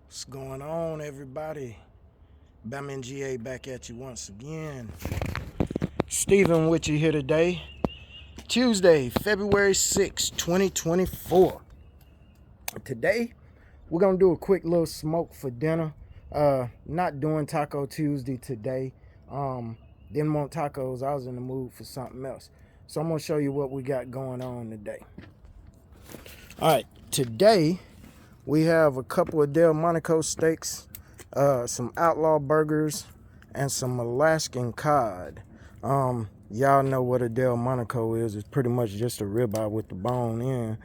What's going on, everybody? Batman GA back at you once again. Steven with you here today. Tuesday, February 6, 2024. Today, we're going to do a quick little smoke for dinner. Not doing Taco Tuesday today. Didn't want tacos. I was in the mood for something else. So I'm going to show you what we got going on today. All right, today we have a couple of Delmonico steaks, some outlaw burgers, and some Alaskan cod. Y'all know what a Delmonico is. It's pretty much just a ribeye with the bone in.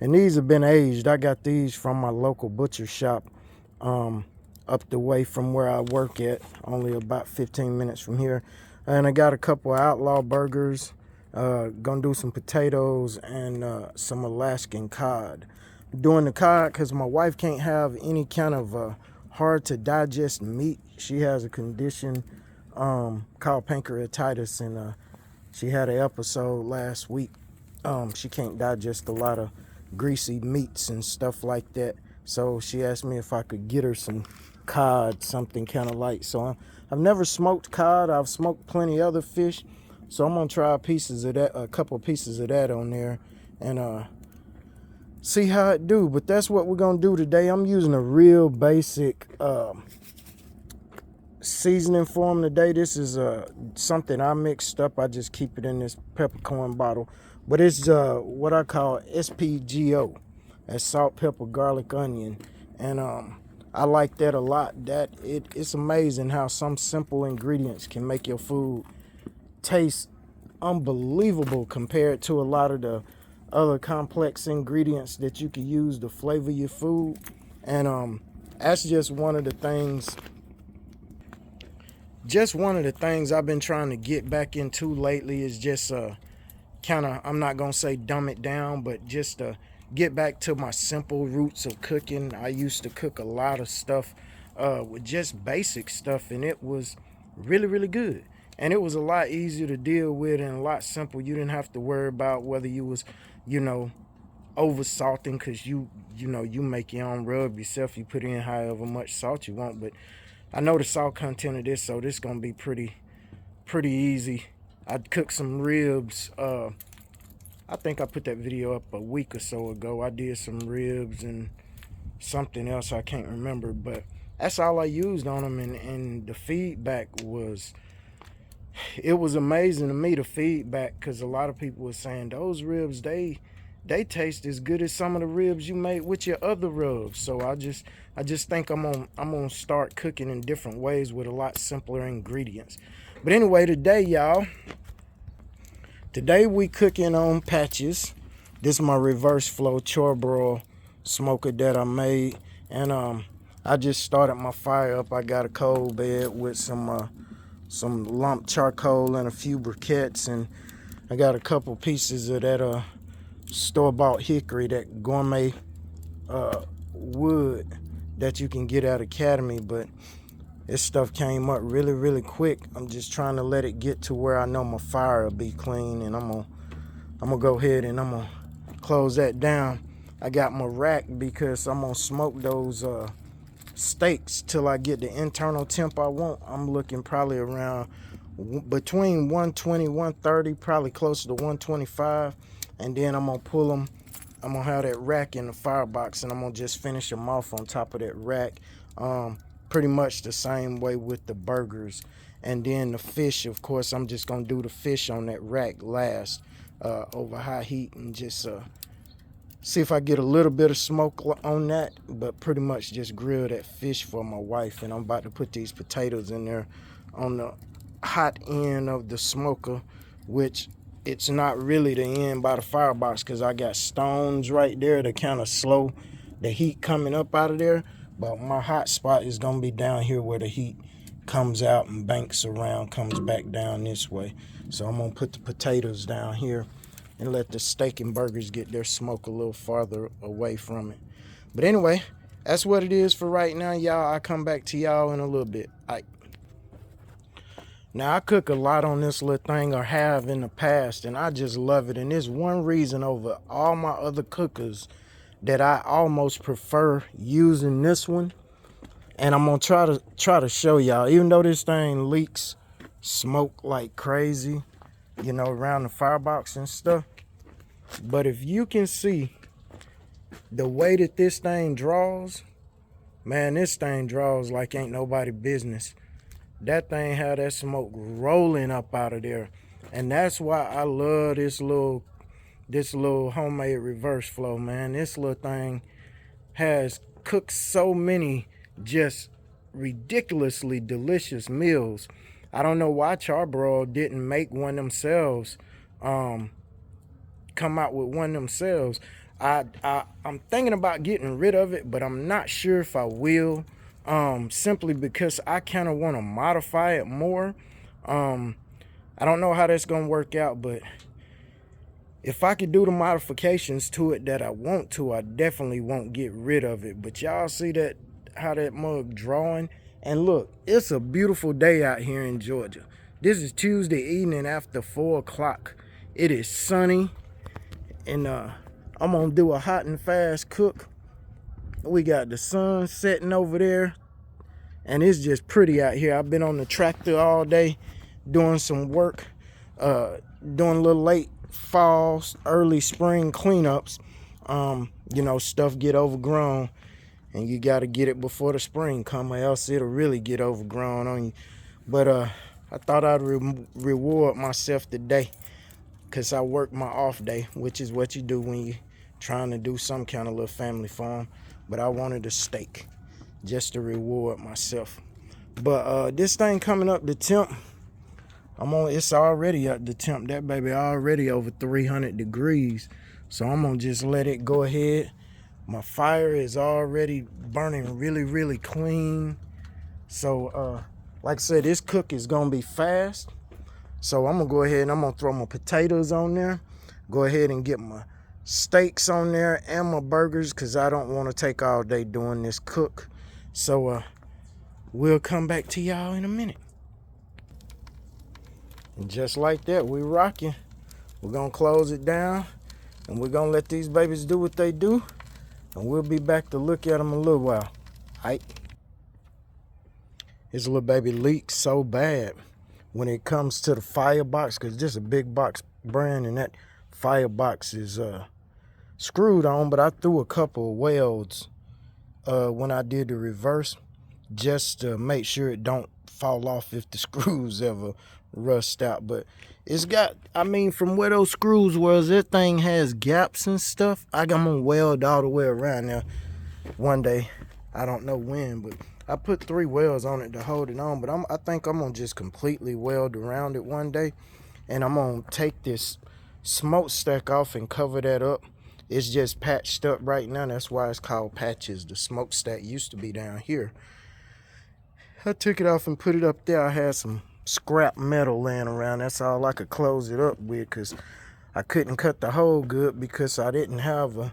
And these have been aged. I got these from my local butcher shop up the way from where I work at, only about 15 minutes from here. And I got a couple of outlaw burgers, gonna do some potatoes and some Alaskan cod. Doing the cod because my wife can't have any kind of hard to digest meat. She has a condition called pancreatitis, and she had an episode last week. She can't digest a lot of greasy meats and stuff like that. So she asked me if I could get her some cod, something kind of light. So I've never smoked cod. I've smoked plenty other fish. So I'm gonna try pieces of that, a couple pieces of that on there, and see how it do. But that's what we're gonna do today. I'm using a real basic seasoning for them today. This is something I mixed up. I just keep it in this peppercorn bottle, but it's what I call SPGO. That's salt, pepper, garlic, onion, and I like that a lot. It's amazing how some simple ingredients can make your food taste unbelievable compared to a lot of the other complex ingredients that you can use to flavor your food. And that's just one of the things I've been trying to get back into lately is just kind of, I'm not gonna say dumb it down, but just get back to my simple roots of cooking. I used to cook a lot of stuff with just basic stuff, and it was really, really good. And it was a lot easier to deal with and a lot simple. You didn't have to worry about whether you was, over salting, because you make your own rub yourself. You put in however much salt you want, but I know the salt content of this, so this is gonna be pretty easy. I cooked some ribs. I think I put that video up a week or so ago. I did some ribs and something else I can't remember, but that's all I used on them, and the feedback was, it was amazing to me, the feedback, because a lot of people were saying those ribs, they taste as good as some of the ribs you made with your other rubs. So I just think I'm gonna start cooking in different ways with a lot simpler ingredients. But anyway, today we cooking on patches. This is my reverse flow charbroil smoker that I made, and I just started my fire up. I got a coal bed with some lump charcoal and a few briquettes, and I got a couple pieces of that store-bought hickory, that gourmet wood that you can get at Academy. But this stuff came up really, really quick. I'm just trying to let it get to where I know my fire will be clean, and I'm gonna go ahead and I'm gonna close that down. I got my rack because I'm gonna smoke those steaks till I get the internal temp I want. I'm looking probably around between 120, 130, probably closer to 125. And then I'm gonna pull them. I'm gonna have that rack in the firebox, and I'm gonna just finish them off on top of that rack. Pretty much the same way with the burgers. And then the fish, of course, I'm just gonna do the fish on that rack last, over high heat, and just see if I get a little bit of smoke on that, but pretty much just grill that fish for my wife. And I'm about to put these potatoes in there on the hot end of the smoker, which it's not really the end by the firebox, because I got stones right there to kind of slow the heat coming up out of there. But my hot spot is gonna be down here where the heat comes out and banks around, comes back down this way. So I'm gonna put the potatoes down here and let the steak and burgers get their smoke a little farther away from it. But anyway, that's what it is for right now, y'all. I'll come back to y'all in a little bit. Now, I cook a lot on this little thing, or have in the past, and I just love it. And there's one reason over all my other cookers that I almost prefer using this one. And I'm gonna try to show y'all, even though this thing leaks smoke like crazy, you know, around the firebox and stuff. But if you can see the way that this thing draws, man, this thing draws like ain't nobody business. That thing had that smoke rolling up out of there. And that's why I love this little homemade reverse flow, man. This little thing has cooked so many just ridiculously delicious meals. I don't know why Charbroil didn't make one themselves, come out with one themselves. I'm thinking about getting rid of it, but I'm not sure if I will, simply because I kind of want to modify it more. I don't know how that's gonna work out, but if I could do the modifications to it that I want to, I definitely won't get rid of it. But y'all see that, how that mug drawing? And look, it's a beautiful day out here in Georgia. This is Tuesday evening after 4 o'clock. It is sunny, and I'm gonna do a hot and fast cook. We got the sun setting over there, and it's just pretty out here. I've been on the tractor all day doing some work, doing a little late fall, early spring cleanups. You know, stuff get overgrown, and you got to get it before the spring come, or else it'll really get overgrown on you. But I thought I'd reward myself today, because I worked my off day, which is what you do when you trying to do some kind of little family farm. But I wanted a steak just to reward myself. But this thing coming up the temp, it's already at the temp. That baby already over 300 degrees. So I'm gonna just let it go ahead. My fire is already burning really, really clean. So like I said, this cook is gonna be fast. So I'm gonna go ahead and I'm gonna throw my potatoes on there. Go ahead and get my steaks on there and my burgers, because I don't want to take all day doing this cook. So we'll come back to y'all in a minute. And just like that, we rocking. We're gonna close it down, and we're gonna let these babies do what they do, and we'll be back to look at them in a little while. Aight. This little baby leaks so bad when it comes to the firebox, because this is a big box brand, and that firebox is screwed on. But I threw a couple of welds when I did the reverse, just to make sure it don't fall off if the screws ever rust out. But it's got, I mean, from where those screws was, that thing has gaps and stuff. I'm gonna weld all the way around there one day. I don't know when, but I put 3 welds on it to hold it on. But I think I'm gonna just completely weld around it one day, and I'm gonna take this smokestack off and cover that up. It's just patched up right now. That's why it's called patches. The smokestack used to be down here. I took it off and put it up there. I had some scrap metal laying around. That's all I could close it up with, because I couldn't cut the hole good because I didn't have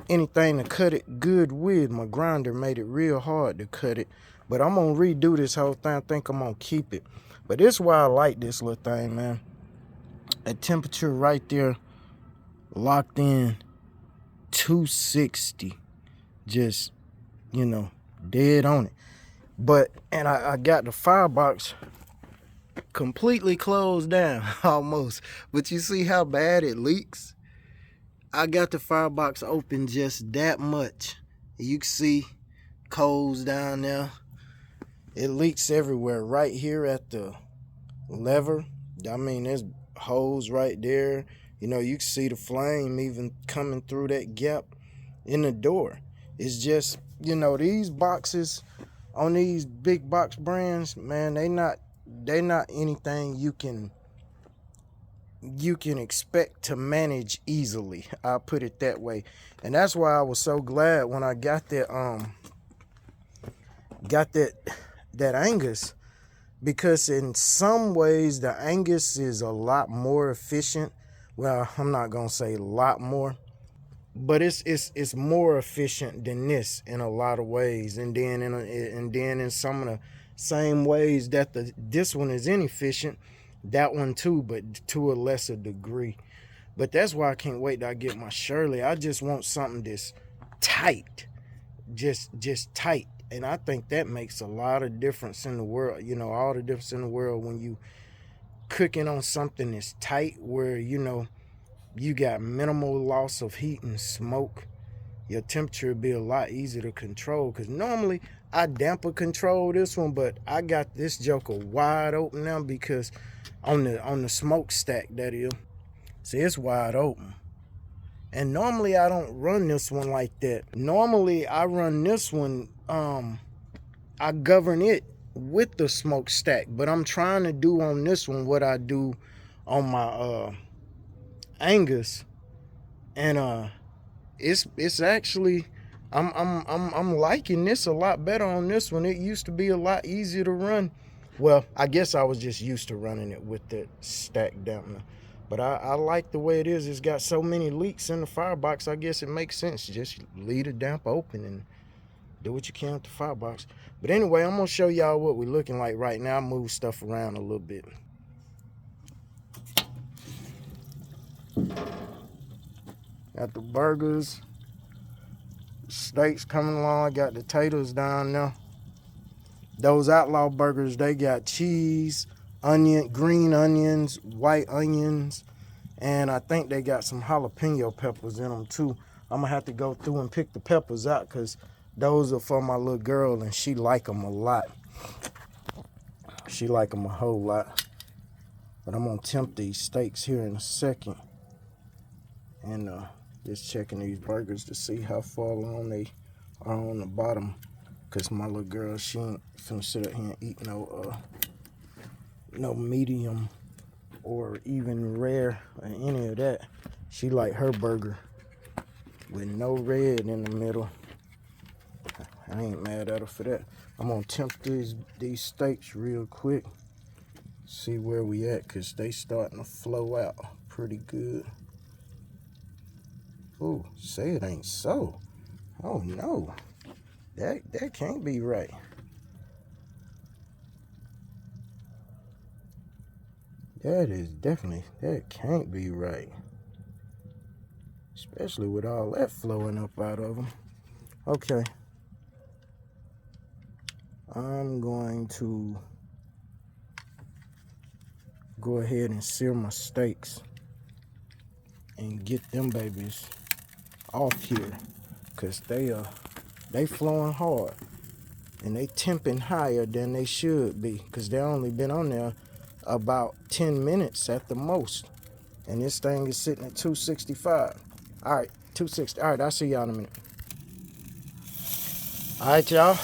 anything to cut it good with. My grinder made it real hard to cut it. But I'm gonna redo this whole thing. I think I'm gonna keep it. But this is why I like this little thing, man. At temperature right there, locked in 260, just, you know, dead on it. But, and I got the firebox completely closed down almost, but you see how bad it leaks? I got the firebox open just that much. You can see coals down there. It leaks everywhere. Right here at the lever, I mean, there's holes right there. You know, you can see the flame even coming through that gap in the door. It's just, you know, these boxes on these big box brands, man, they not anything you can expect to manage easily. I'll put it that way. And that's why I was so glad when I got that Angus, because in some ways the Angus is a lot more efficient. Well, I'm not gonna say a lot more, but it's more efficient than this in a lot of ways. And then in some of the same ways that this one is inefficient, that one too, but to a lesser degree. But that's why I can't wait till I get my Shirley. I just want something that's tight, just tight. And I think that makes a lot of difference in the world. You know, all the difference in the world when you cooking on something that's tight, where you know you got minimal loss of heat and smoke. Your temperature will be a lot easier to control, because normally I damper control this one, but I got this joker wide open now because on the smokestack, that is. See, it's wide open. And normally I don't run this one like that. Normally I run this one, I govern it with the smokestack, but I'm trying to do on this one what I do on my Angus, and it's actually I'm liking this a lot better on this one. It used to be a lot easier to run. Well, I guess I was just used to running it with the stack dampener. But I like the way it is. It's got so many leaks in the firebox. I guess it makes sense. Just leave the damp open and do what you can with the firebox. But anyway, I'm going to show y'all what we're looking like right now. I move stuff around a little bit. Got the burgers, steaks coming along. I got the taters down there. Those Outlaw burgers, they got cheese, onion, green onions, white onions, and I think they got some jalapeno peppers in them too. I'm gonna have to go through and pick the peppers out, because those are for my little girl and she like them a lot. She like them a whole lot. But I'm gonna tempt these steaks here in a second, and just checking these burgers to see how far along they are on the bottom, because my little girl, she ain't finna sit up here and eat no medium or even rare or any of that. She like her burger with no red in the middle. I ain't mad at her for that. I'm gonna tempt these steaks real quick, see where we at, because they starting to flow out pretty good. Ooh, say it ain't so. Oh no, that can't be right. That can't be right. Especially with all that flowing up out of them. Okay. I'm going to go ahead and sear my steaks and get them babies off here, because they flowing hard and they temping higher than they should be, because they only been on there about 10 minutes at the most, and this thing is sitting at 265. All right, 260. All right, I'll see y'all in a minute. All right, y'all,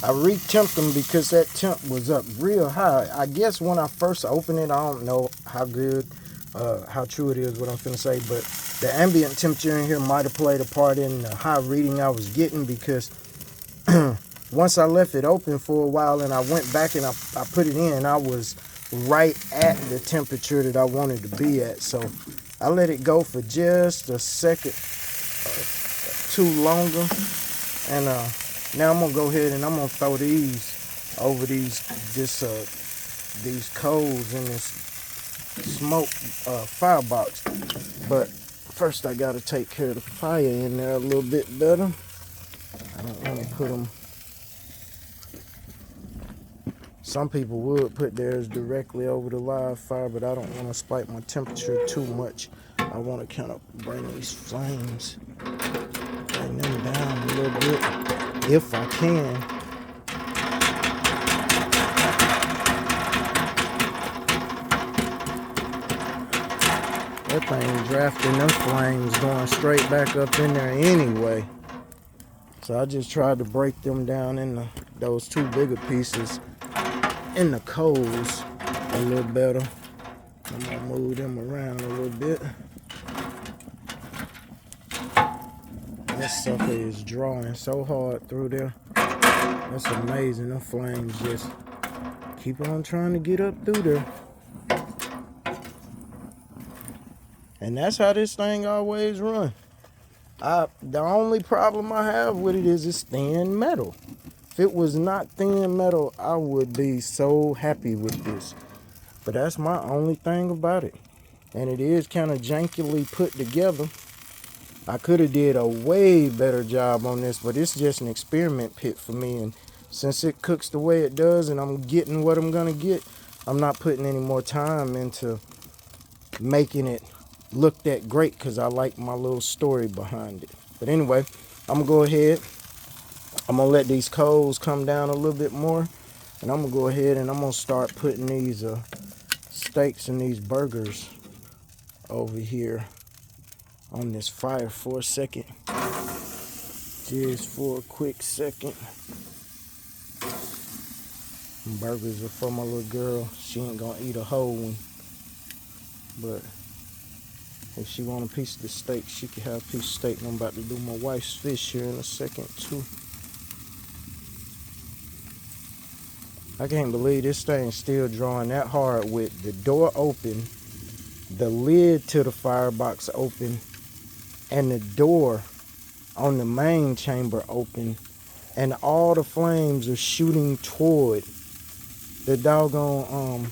I re-temped them because that temp was up real high. I guess when I first opened it, I don't know how good, how true it is what I'm finna say, but the ambient temperature in here might have played a part in the high reading I was getting, because once I left it open for a while and I went back and I put it in, I was right at the temperature that I wanted to be at. So I let it go for just a second too longer, and now I'm gonna go ahead and I'm gonna throw these over these coals in this smoke firebox. But first I gotta take care of the fire in there a little bit better. I don't want to put them. Some people would put theirs directly over the live fire, but I don't want to spike my temperature too much. I want to kind of bring these flames, bring them down a little bit if I can. That thing drafting them flames going straight back up in there anyway. So I just tried to break them down in those two bigger pieces in the coals a little better. I'm gonna move them around a little bit. This sucker is drawing so hard through there. That's amazing. The flames just keep on trying to get up through there. And that's how this thing always runs. The only problem I have with it is it's thin metal. If it was not thin metal, I would be so happy with this. But that's my only thing about it. And it is kind of jankily put together. I could have did a way better job on this, but it's just an experiment pit for me. And since it cooks the way it does and I'm getting what I'm gonna get, I'm not putting any more time into making it look that great because I like my little story behind it. But anyway, I'm gonna go ahead. I'm gonna let these coals come down a little bit more, and I'm gonna go ahead and I'm gonna start putting these steaks and these burgers over here on this fire for a second. Just for a quick second. Burgers are for my little girl. She ain't gonna eat a whole one, but if she want a piece of the steak, she can have a piece of steak. And I'm about to do my wife's fish here in a second too. I can't believe this thing's still drawing that hard with the door open, the lid to the firebox open, and the door on the main chamber open, and all the flames are shooting toward the doggone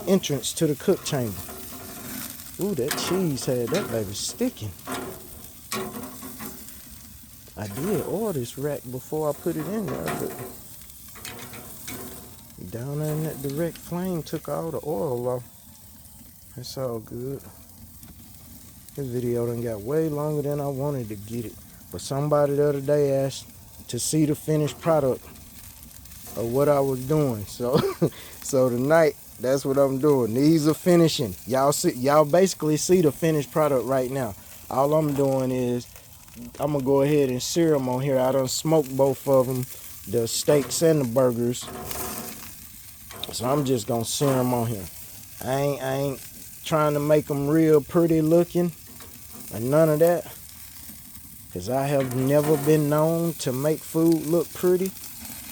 entrance to the cook chamber. Ooh, that cheese had that baby sticking. I did oil this rack before I put it in there, but down there in that direct flame took all the oil off. It's all good. This video done got way longer than I wanted to get it. But somebody the other day asked to see the finished product of what I was doing. So so tonight, that's what I'm doing. These are finishing. Y'all basically see the finished product right now. All I'm doing is I'm gonna go ahead and sear them on here. I done smoked both of them, the steaks and the burgers. So I'm just gonna sear them on here. I ain't trying to make them real pretty looking or none of that, because I have never been known to make food look pretty.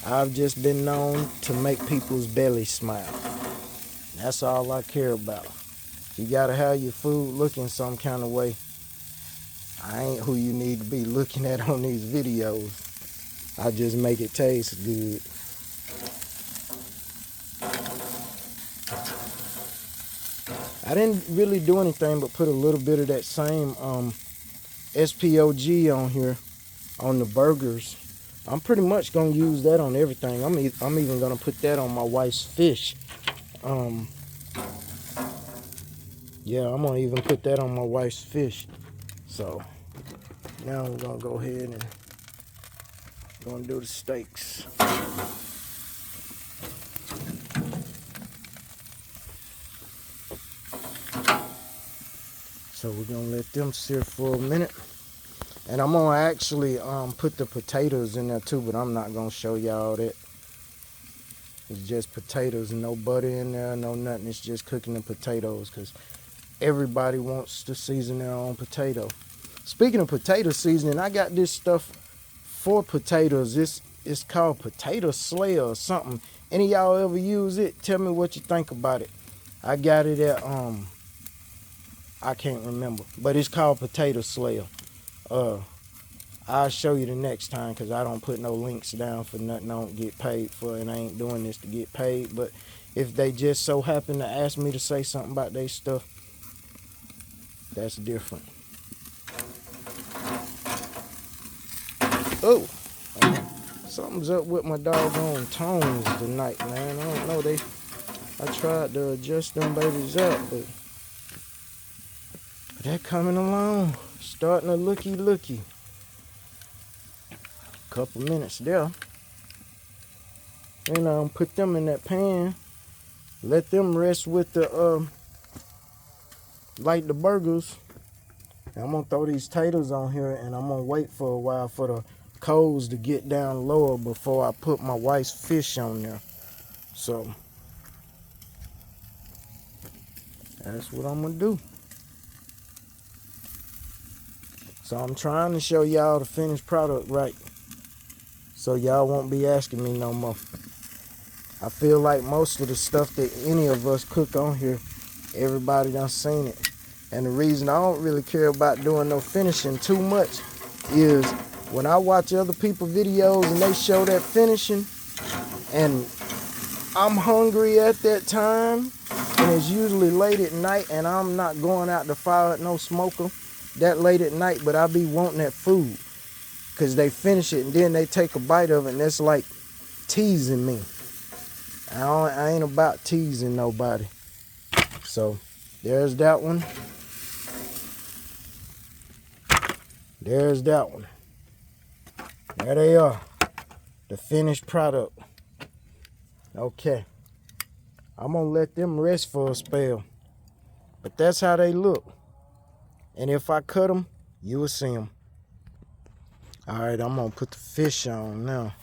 I've just been known to make people's bellies smile. That's all I care about. You gotta have your food looking some kind of way. I ain't who you need to be looking at on these videos. I just make it taste good. I didn't really do anything but put a little bit of that same SPOG on here on the burgers. I'm pretty much gonna use that on everything. I'm even gonna put that on my wife's fish. Yeah, I'm gonna even put that on my wife's fish. So now we're gonna go ahead and gonna do the steaks. So we're gonna let them sear for a minute. And I'm gonna actually put the potatoes in there too, but I'm not gonna show y'all that. It's just potatoes and no butter in there, no nothing. It's just cooking the potatoes because everybody wants to season their own potato. Speaking of potato seasoning, I got this stuff for potatoes. It's called Potato Slayer or something. Any of y'all ever use it? Tell me what you think about it. I got it at I can't remember, but it's called Potato Slayer. I'll show you the next time because I don't put no links down for nothing I don't get paid for, and I ain't doing this to get paid. But if they just so happen to ask me to say something about their stuff, that's different. Oh, something's up with my doggone tones tonight, man. I don't know. I tried to adjust them babies up, but they're coming along. Starting to looky. Couple minutes there. And put them in that pan. Let them rest with the like the burgers. And I'm gonna throw these taters on here, and I'm gonna wait for a while for the coals to get down lower before I put my wife's fish on there. So that's what I'm gonna do. So I'm trying to show y'all the finished product right, so y'all won't be asking me no more. I feel like most of the stuff that any of us cook on here, everybody done seen it. And the reason I don't really care about doing no finishing too much is when I watch other people's videos and they show that finishing, and I'm hungry at that time, and it's usually late at night, and I'm not going out to fire at no smoker. that late at night, but I be wanting that food. Because they finish it and then they take a bite of it, and it's like teasing me. I ain't about teasing nobody. So there's that one. There's that one. There they are. The finished product. Okay. I'm going to let them rest for a spell. But that's how they look. And if I cut them, you will see them. All right, I'm going to put the fish on now.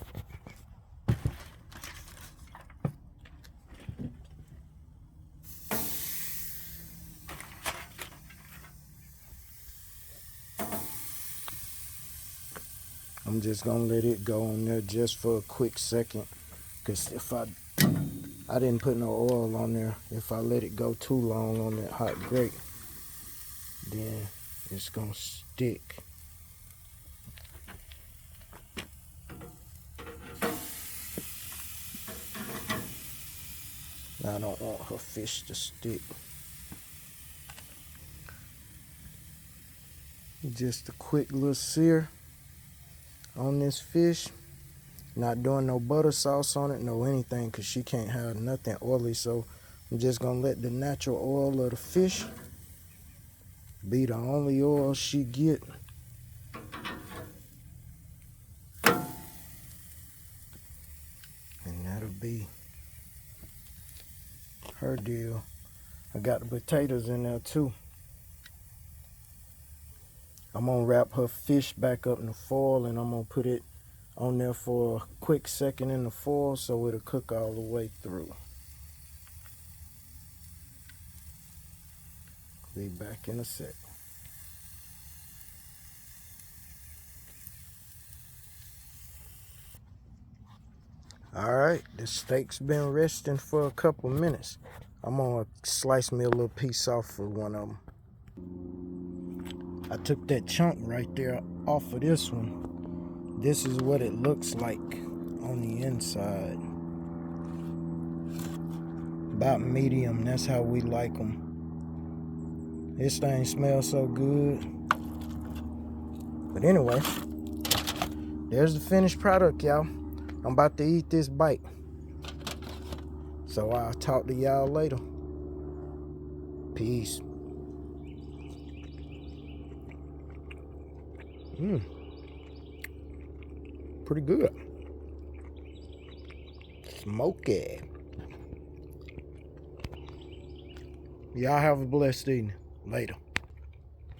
I'm just going to let it go on there just for a quick second. Because if I didn't put no oil on there. If I let it go too long on that hot grate, then it's going to stick. I don't want her fish to stick. Just a quick little sear on this fish. Not doing no butter sauce on it, no anything, because she can't have nothing oily. So I'm just going to let the natural oil of the fish be the only oil she get. And that'll be her deal. I got the potatoes in there too. I'm going to wrap her fish back up in the foil, and I'm going to put it on there for a quick second in the foil so it'll cook all the way through. Be back in a sec. All right, the steak's been resting for a couple minutes. I'm gonna slice me a little piece off for one of them. I took that chunk right there off of this one. This is what it looks like on the inside. About medium, that's how we like them. This thing smells so good. But anyway, there's the finished product, y'all. I'm about to eat this bite. So I'll talk to y'all later. Peace. Pretty good. Smoky. Y'all have a blessed evening. Later.